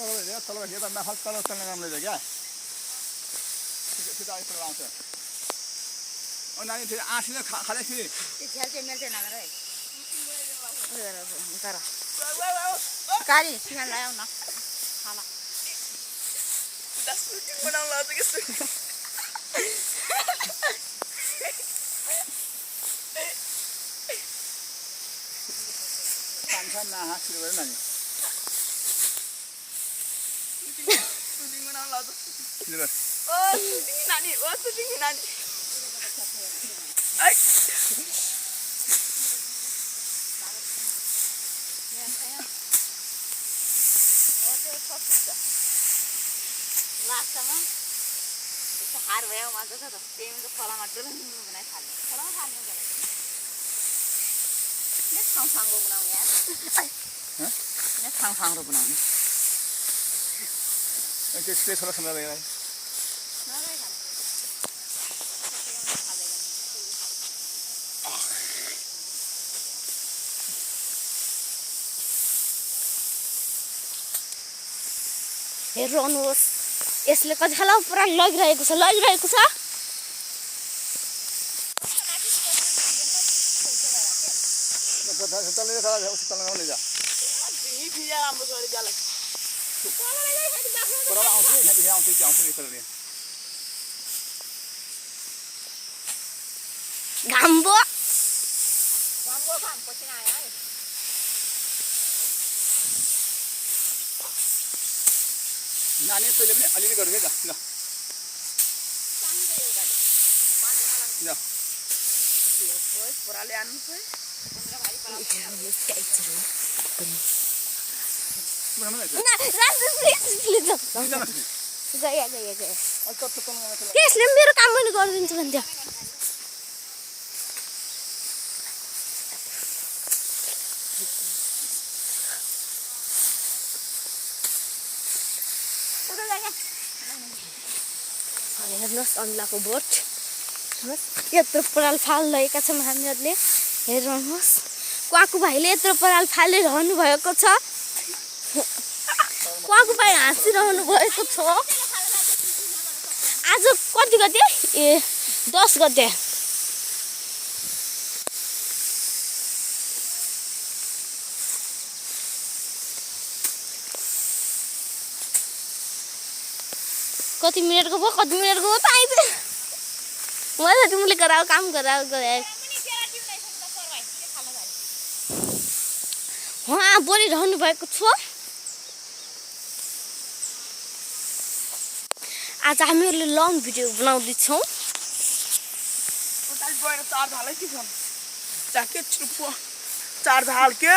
तल हेर्दा नफाल तल चल्ने काम रहेछ क्या छिटो आइपुग्नु आउँछ नानी फेरि आँसिन खाँदै फेरि गाडी सिँगार ल्याऊ न खाला खान्छ नहा सुरु गऱ्यो नानी लास्टमा यसो हार भयो मजा छ त त्यही त खोलामा डुल्नु बनाइ खाल्नु खोलामा खाल्नु भनेको ने ठाउँ बनाउने यार ने ठाउँ बनाउने त्यसले छोरा सुन्दा रहेछ हेर्नुहोस् यसले कतिखेर पुरा लगिरहेको छ घाम्बो नानी तैँले पनि अलिअलि गर्नु है त ल पुराले आन्नु त्यसले मेरो काम पनि गरिदिन्छु भन्थ्यो हेर्नुहोस् अम्लाको बोट यत्रो पराल फालिरहेका छौँ हामीहरूले हेर्नुहोस् क्वाकु भाइले यत्रो पराल फालिरहनु भएको छ क्वाकु भाइ हाँसिरहनु भएको छ आज कति गते 10 गते कति मिनटको भयो त आइपुग्यो मलाई तिमीले गराऊ काम गराऊ उहाँ बोलिरहनु भएको छ आज हामीहरूले लङ भिडियो बनाउँदैछौँ चार्ज हालै के छ ज्याकेट चार्ज हाल के